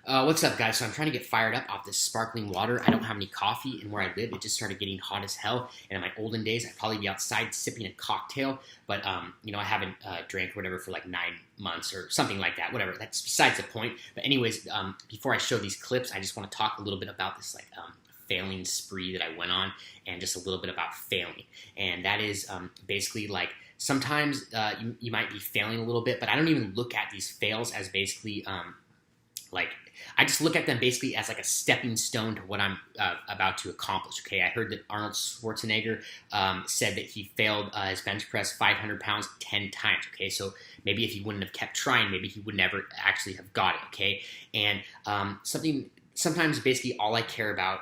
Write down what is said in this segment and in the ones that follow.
What's up, guys? So I'm trying to get fired up off this sparkling water. I don't have any coffee, and where I live, it just started getting hot as hell. And in my olden days, I'd probably be outside sipping a cocktail, but I haven't drank or whatever for like 9 months or something like that. Whatever. That's besides the point. But anyways, before I show these clips, I just want to talk a little bit about this failing spree that I went on, and just a little bit about failing. And that is basically like sometimes you might be failing a little bit, but I don't even look at these fails as basically like I just look at them basically as like a stepping stone to what I'm about to accomplish. Okay, I heard that Arnold Schwarzenegger said that he failed his bench press 500 pounds 10 times. Okay, so maybe if he wouldn't have kept trying, maybe he would never actually have got it. Okay, and sometimes basically all I care about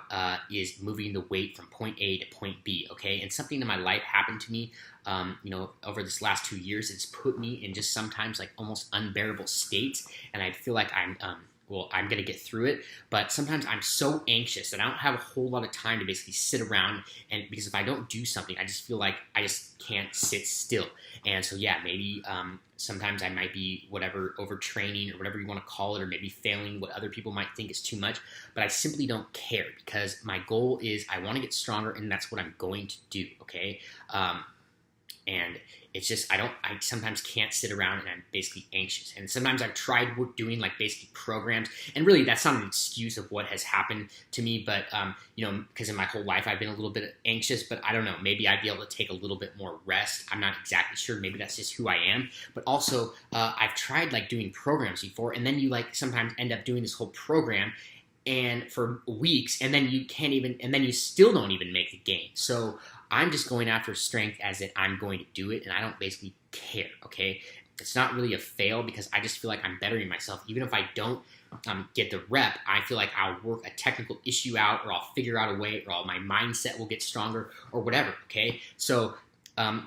is moving the weight from point A to point B. Okay, and something in my life happened to me. Over this last 2 years, it's put me in just sometimes like almost unbearable states, and I feel like I'm going to get through it, but sometimes I'm so anxious that I don't have a whole lot of time to basically sit around, and because if I don't do something, I just feel like I just can't sit still. And so, yeah, maybe sometimes I might be overtraining or whatever you want to call it, or maybe failing what other people might think is too much, but I simply don't care because my goal is I want to get stronger, and that's what I'm going to do, okay? And it's just I sometimes can't sit around, and I'm basically anxious. And sometimes I've tried doing like basically programs, and really that's not an excuse of what has happened to me, but because in my whole life I've been a little bit anxious, but I don't know, maybe I'd be able to take a little bit more rest. I'm not exactly sure. Maybe that's just who I am. But also I've tried like doing programs before, and then you like sometimes end up doing this whole program and for weeks, and then you still don't even make the game. So I'm just going after strength as that I'm going to do it, and I don't basically care, okay? It's not really a fail because I just feel like I'm bettering myself. Even if I don't get the rep, I feel like I'll work a technical issue out, or I'll figure out a way, or my mindset will get stronger, or whatever, okay? So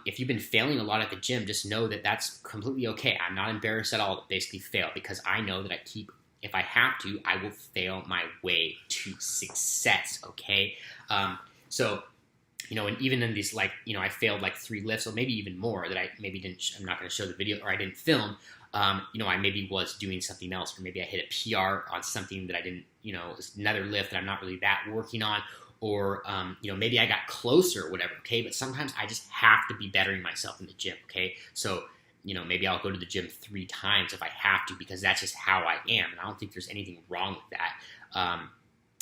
if you've been failing a lot at the gym, just know that that's completely okay. I'm not embarrassed at all to basically fail, because I know that if I have to, I will fail my way to success, okay? And even in these, I failed like 3 lifts, or maybe even more that I maybe didn't, I'm not going to show the video, or I didn't film. I maybe was doing something else, or maybe I hit a PR on something that I didn't, it's another lift that I'm not really that working on, or, maybe I got closer or whatever, okay? But sometimes I just have to be bettering myself in the gym, okay? So, maybe I'll go to the gym 3 times if I have to, because that's just how I am, and I don't think there's anything wrong with that.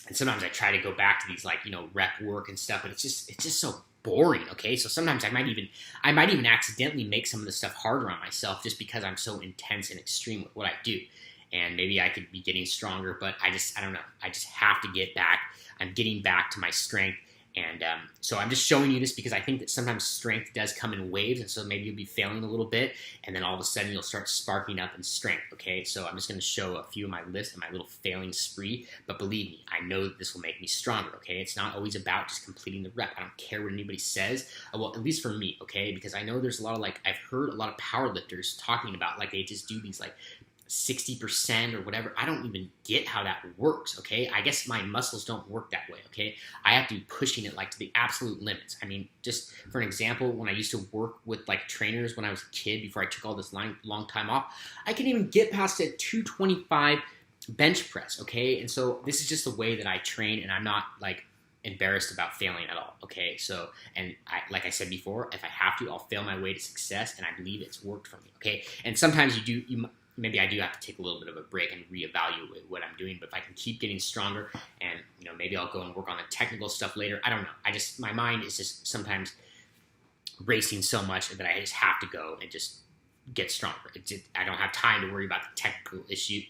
And sometimes I try to go back to these rep work and stuff, but it's just so boring. Okay, so sometimes I might even accidentally make some of the stuff harder on myself just because I'm so intense and extreme with what I do. And maybe I could be getting stronger, but I don't know. I just have to get back. I'm getting back to my strength. And so I'm just showing you this because I think that sometimes strength does come in waves, and so maybe you'll be failing a little bit, and then all of a sudden you'll start sparking up in strength, okay? So I'm just going to show a few of my lifts and my little failing spree, but believe me, I know that this will make me stronger, okay? It's not always about just completing the rep. I don't care what anybody says, well, at least for me, okay? Because I know there's a lot of, I've heard a lot of power lifters talking about, they just do these, 60% or whatever. I don't even get how that works, okay? I guess my muscles don't work that way, okay? I have to be pushing it to the absolute limits. I mean, just for an example, when I used to work with trainers when I was a kid before I took all this long time off, I couldn't even get past a 225 bench press, okay? And so this is just the way that I train, and I'm not embarrassed about failing at all, okay? So, and like I said before, if I have to, I'll fail my way to success, and I believe it's worked for me, okay? And sometimes maybe I do have to take a little bit of a break and reevaluate what I'm doing, but if I can keep getting stronger, and maybe I'll go and work on the technical stuff later. I don't know. My mind is just sometimes racing so much that I just have to go and just get stronger. I don't have time to worry about the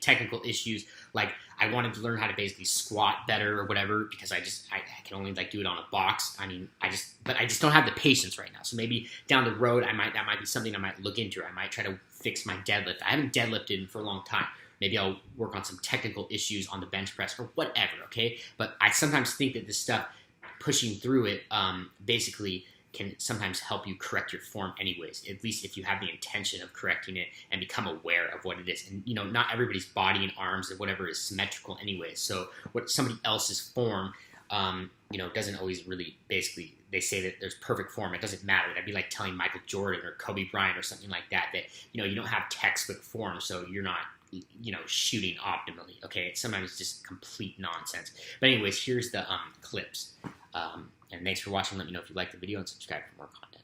technical issues. Like, I wanted to learn how to basically squat better or whatever, because I can only do it on a box. I mean, but I just don't have the patience right now. So maybe down the road, that might be something I might look into. I might try to fix my deadlift. I haven't deadlifted for a long time. Maybe I'll work on some technical issues on the bench press or whatever, okay? But I sometimes think that this stuff, pushing through it, basically can sometimes help you correct your form anyways, at least if you have the intention of correcting it and become aware of what it is. And, not everybody's body and arms and whatever is symmetrical anyways. So what somebody else's form, doesn't always really, basically, they say that there's perfect form. It doesn't matter. That'd be like telling Michael Jordan or Kobe Bryant or something like that, you don't have textbook form, so you're not shooting optimally. Okay, sometimes it's just complete nonsense. But anyways, here's the clips. And thanks for watching. Let me know if you liked the video and subscribe for more content.